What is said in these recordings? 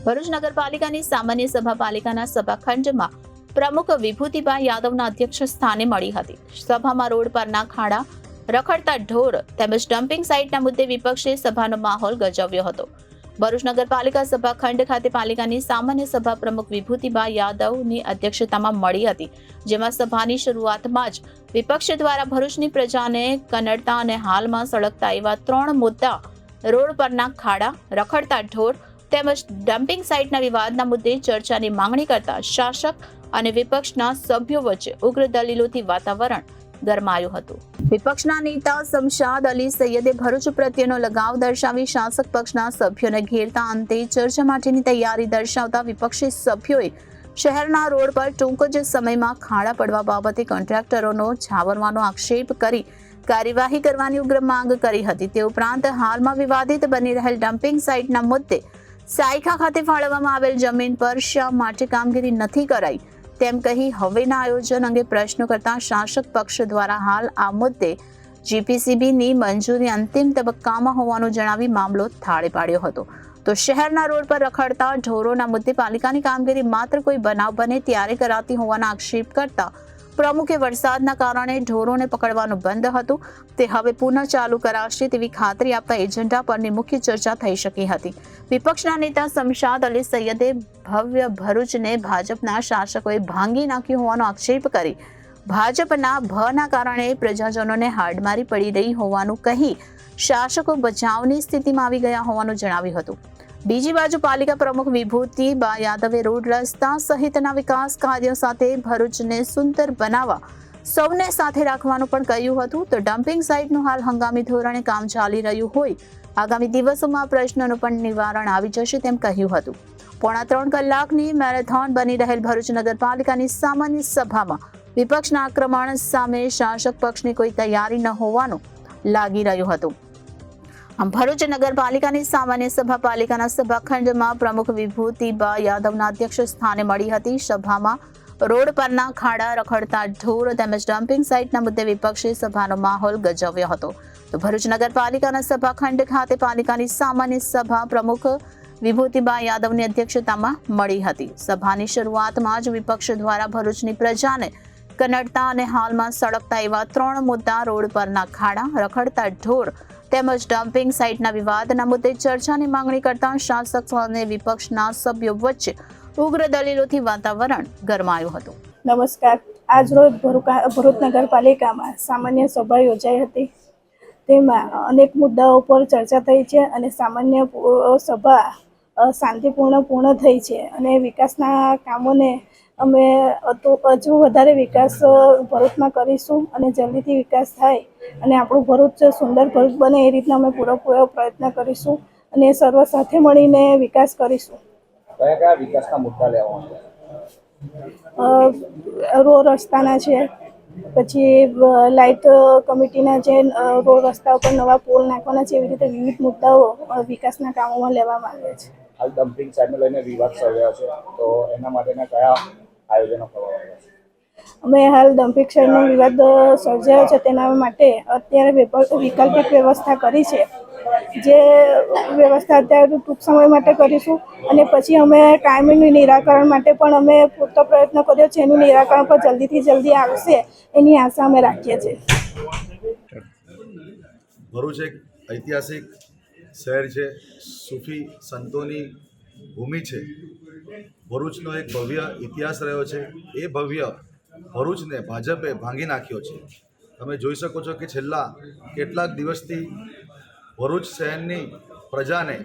ભરૂચ નગરપાલિકાની સામાન્ય સભા પાલિકાના સભાખંડમાં પ્રમુખ વિભૂતિભાઈ યાદવના અધ્યક્ષ સ્થાને મળી હતી। સભામાં રોડ પરના ખાડા, રખડતા ઢોર તેમજ ડમ્પિંગ સાઇટના મુદ્દે વિપક્ષે સભાનો માહોલ ગજવ્યો હતો। ભરૂચ નગરપાલિકા સભાખંડ ખાતે પાલિકાની સામાન્ય સભા પ્રમુખ વિભૂતિભાઈ યાદવની અધ્યક્ષતામાં મળી હતી, જેમાં સભાની શરૂઆતમાં જ વિપક્ષ દ્વારા ભરૂચની પ્રજાને કનડતા અને હાલમાં સળગતા એવા 3 મુદ્દા રોડ પરના ખાડા, રખડતા ઢોર તેમજ ડમ્પિંગ સાઇટના વિવાદના મુદ્દે ચર્ચાની માંગણી કરતા શાસક અને વિપક્ષના સભ્યો વચ્ચે ઉગ્ર દલીલોથી વાતાવરણ ગરમાયું હતું। વિપક્ષના નેતા શમશાદ અલી સૈયદે ભરૂચ પ્રત્યેનો લગાવ દર્શાવી શાસક પક્ષના સભ્યોને ઘેરતા અંતે ચર્ચા માટેની તૈયારી દર્શાવતા વિપક્ષી સભ્યોએ શહેરના રોડ પર ટૂંક જ સમયમાં ખાડા પડવા બાબતે કોન્ટ્રાક્ટરોનો છાવરવાનો આક્ષેપ કરી કાર્યવાહી કરવાની ઉગ્ર માંગ કરી હતી। તે ઉપરાંત હાલમાં વિવાદિત બની રહેલ ડમ્પિંગ સાઇટના મુદ્દે સાયખા ખાતે ફાળવવામાં આવેલ જમીન પર શા માટે કામગીરી નથી કરાઈ તેમ કહી હવેના આયોજન અંગે પ્રશ્નો કરતા શાસક પક્ષ દ્વારા હાલ આ મુદ્દે જીપીસીબીની મંજૂરી અંતિમ તબક્કામાં હોવાનું જણાવી મામલો થાળે પાડ્યો હતો। તો શહેરના રોડ પર રખડતા ઢોરોના મુદ્દે પાલિકાની કામગીરી માત્ર કોઈ બનાવ બને ત્યારે કરાતી હોવાના આક્ષેપ કરતા પ્રમુખે વરસાદના કારણે ઢોરોને પકડવાનું બંધ હતું, તે હવે પુનઃ ચાલુ કરાશે તેવી ખાતરી આપતા એજન્ડા પરની મુખ્ય ચર્ચા થઈ શકી હતી। વિપક્ષના નેતા શમશાદ અલી સૈયદે ભવ્ય ભરૂચને ભાજપના શાસકોએ ભાંગી નાખ્યું હોવાનો આક્ષેપ કરી ભાજપના ભના કારણે પ્રજાજનોને હાડમારી પડી રહી હોવાનું કહી શાસકો બચાવની સ્થિતિમાં આવી ગયા હોવાનું જણાવ્યું હતું। બીજી બાજુ પાલિકા પ્રમુખ વિભૂતિભાઈ યાદવે રોડ રસ્તા સહિતના વિકાસ કાર્યો સાથે ભરૂચને સુંદર બનાવવા સૌને સાથે રાખવાનું પણ કહ્યું હતું। તો ડમ્પિંગ સાઇટનું હાલ હંગામી ધોરણે કામ ચાલી રહ્યું હોય આગામી દિવસોમાં પ્રશ્નનું પણ નિવારણ આવી જશે તેમ કહ્યું હતું। 3.5 કલાકની મેરેથોન બની રહેલ ભરૂચ નગરપાલિકાની સામાન્ય સભામાં વિપક્ષના આક્રમણ સામે શાસક પક્ષની કોઈ તૈયારી ન હોવાનું લાગી રહ્યું હતું। આમ ભરૂચ નગરપાલિકાની સામાન્ય સભા પાલિકાના સભાખંડમાં પ્રમુખ વિભૂતિભાઈ યાદવના અધ્યક્ષ સ્થાને મળી હતી। સભામાં રોડ પરના ખાડા, રખડતા ઢોર તેમજ ડમ્પિંગ સાઇટના મુદ્દે વિપક્ષે સભાનો માહોલ ગજવ્યો હતો। તો ભરૂચ નગરપાલિકાના સભાખંડ ખાતે પાલિકાની સામાન્ય સભા પ્રમુખ વિભૂતિભાઈ યાદવની અધ્યક્ષતામાં મળી હતી। સભાની શરૂઆતમાં જ વિપક્ષ દ્વારા ભરૂચની પ્રજાને કનડતા અને હાલમાં સળગતા એવા 3 મુદ્દા રોડ પરના ખાડા, રખડતા ઢોર તેમજ ડમ્પિંગ સાઇટના વિવાદના મુદ્દે ચર્ચાની માંગણી કરતા શાસક અને વિપક્ષના સભ્યો વચ્ચે ઉગ્ર દલીલોથી વાતાવરણ ગરમાયું હતું। નમસ્કાર। આજરોજ ભરૂચ નગરપાલિકામાં સામાન્ય સભા યોજાઈ હતી। તેમાં અનેક મુદ્દાઓ પર ચર્ચા થઈ છે અને સામાન્ય સભા શાંતિપૂર્ણ પૂર્ણ થઈ છે અને વિકાસના કામોને અમે હજુ વધારે વિકાસ ભરૂચમાં કરીશું અને જલ્દીથી વિકાસ થાય અને આપણું ભરૂચ સુંદર ભરૂચ બને એ રીતના અમે પૂરો પ્રયત્ન કરીશું અને સર્વ સાથે મળીને વિકાસ કરીશું। કયા વિકાસના મુદ્દા લેવા રોડ રસ્તાના છે, પછી લાઇટ કમિટીના જે રોડ રસ્તા ઉપર નવા પોલ નાખવાના છે, એવી રીતે વિવિધ મુદ્દાઓ વિકાસના કામોમાં લેવામાં આવે છે। હાલ ડમ્પિંગ સાઇટને લઈને વિવાદ સર્જાયો છે, તો એના માટેના કયા આયોજનો કરવામાં આવ્યા છે? અમે હાલ ડમ્પિંગ સાઇટનો વિવાદ સર્જાયો છે તેના માટે અત્યારે વૈકલ્પિક વ્યવસ્થા કરી છે, જે વ્યવસ્થા અત્યારે ટૂંક સમય માટે કરીશું અને પછી અમે કાયમી નિરાકરણ માટે પણ અમે પૂરતો પ્રયત્ન કર્યો છે। એનું નિરાકરણ પણ જલ્દીથી જલ્દી આવશે એની આશા અમે રાખીએ છીએ। ભરૂચ એક ઐતિહાસિક શહેર છે, સૂફી સંતોની ભૂમિ છે। ભરૂચનો એક ભવ્ય ઇતિહાસ રહ્યો છે। એ ભવ્ય ભરૂચને ભાજપે ભાંગી નાખ્યો છે। તમે જોઈ શકો છો કે છેલ્લા કેટલાક દિવસથી ભરૂચ શહેરની પ્રજાને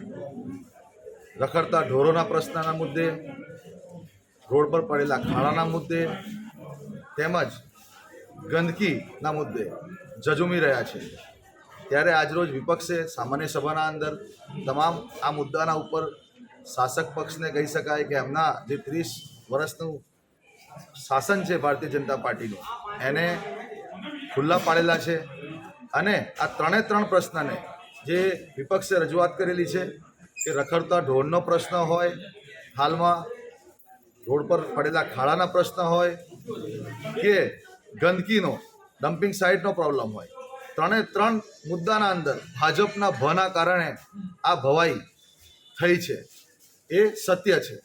રખડતા ઢોરોના પ્રશ્નના મુદ્દે, રોડ પર પડેલા ખાડાના મુદ્દે તેમજ ગંદકીના મુદ્દે ઝઝૂમી રહ્યા છે। ત્યારે આજરોજ વિપક્ષે સામાન્ય સભાના અંદર તમામ આ મુદ્દાના ઉપર શાસક પક્ષને કહી શકાય કે એમના જે 30 વર્ષનું શાસન છે ભારતીય જનતા પાર્ટીનું, એને ખુલ્લા પાડેલા છે અને આ 3 પ્રશ્નને જે વિપક્ષે રજૂઆત કરેલી છે કે રખડતા ઢોરનો પ્રશ્ન હોય, હાલમાં રોડ પર પડેલા ખાડાના પ્રશ્ન હોય કે ગંદકીનો ડમ્પિંગ સાઇટનો પ્રોબ્લેમ હોય, 3 મુદ્દાના અંદર ભાજપના ભના કારણે આ ભવાઈ થઈ છે। એ સત્ય છે.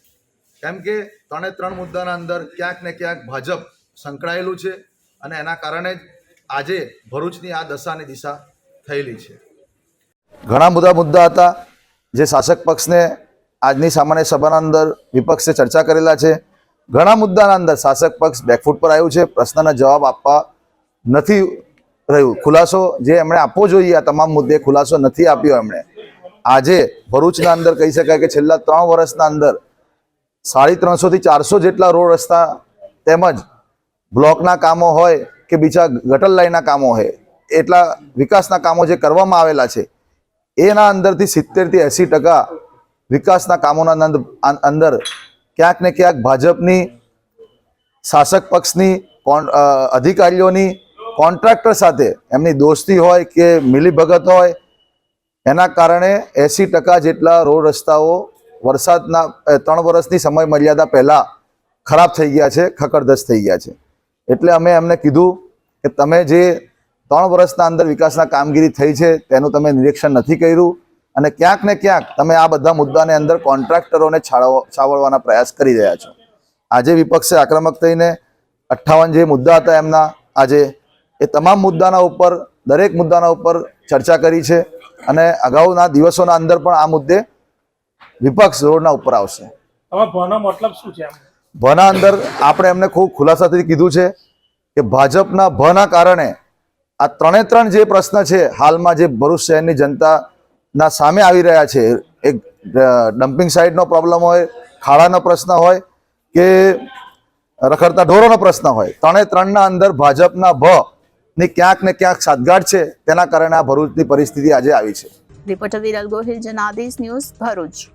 કેમ કે 3 મુદ્દાના અંદર ક્યાંક ને ક્યાંક ભાજપ સંકળાયેલું છે અને એના કારણે જ આજે ભરૂચની આ દશાની દિશા થયેલી છે. ઘણા બધા મુદ્દા હતા જે શાસક પક્ષને આજની સામાન્ય સભાના અંદર વિપક્ષે ચર્ચા કરેલા છે. ઘણા મુદ્દાના અંદર શાસક પક્ષ બેકફૂટ પર આવ્યું છે, પ્રશ્નના જવાબ આપવા નથી રહ્યું. ખુલાસો જે એમણે આપવો જોઈએ આ તમામ મુદ્દે ખુલાસો નથી આપ્યો એમણે. આજે ભરૂચના અંદર કહી શકાય કે છેલ્લા 3 વર્ષના અંદર 350 થી 400 જેટલા રોડ રસ્તા તેમજ બ્લોકના કામો હોય કે બીજા ગટર લાઈનના કામો હોય, એટલા વિકાસના કામો જે કરવામાં આવેલા છે એના અંદરથી 70 થી 80% વિકાસના કામોના અંદર ક્યાંક ને ક્યાંક ભાજપની, શાસક પક્ષની, અધિકારીઓની કોન્ટ્રાક્ટર સાથે એમની દોસ્તી હોય કે મિલીભગત હોય, એના કારણે 80% જેટલા રોડ રસ્તાઓ વરસાદના 3 વર્ષની સમય મર્યાદા પહેલાં ખરાબ થઈ ગયા છે, ખખડધજ થઈ ગયા છે. એટલે અમે એમને કીધું કે તમે જે 3 વર્ષના અંદર વિકાસના કામગીરી થઈ છે તેનું તમે નિરીક્ષણ નથી કર્યું અને ક્યાંક ને ક્યાંક તમે આ બધા મુદ્દાને અંદર કોન્ટ્રાક્ટરોને છાવરવાના પ્રયાસ કરી રહ્યા છો. આજે વિપક્ષે આક્રમક થઈને 58 જે મુદ્દા હતા એમના, આજે એ તમામ મુદ્દાના ઉપર, દરેક મુદ્દાના ઉપર ચર્ચા કરી છે અને અગાઉના દિવસોના અંદર પણ આ મુદ્દે વિપક્ષ રોડના ઉપર આવશે. મતલબ શું છે? ભના અંદર આપણે એમને ખૂબ ખુલાસાથી કીધું છે કે ભાજપના ભના કારણે આ 3 જે પ્રશ્ન છે હાલમાં જે ભરૂચ શહેરની જનતાના સામે આવી રહ્યા છે, એક ડમ્પિંગ સાઇટનો પ્રોબ્લેમ હોય, ખાડાનો પ્રશ્ન હોય કે રખડતા ઢોરોનો પ્રશ્ન હોય, 3ના અંદર ભાજપના ની ક્યાંક ને ક્યાંક સાદગાંઠ છે. તેના કારણે આ ભરૂચની પરિસ્થિતિ આજે આવી છે. Reporter Viral Gohil, Janadesh news, Bharuch.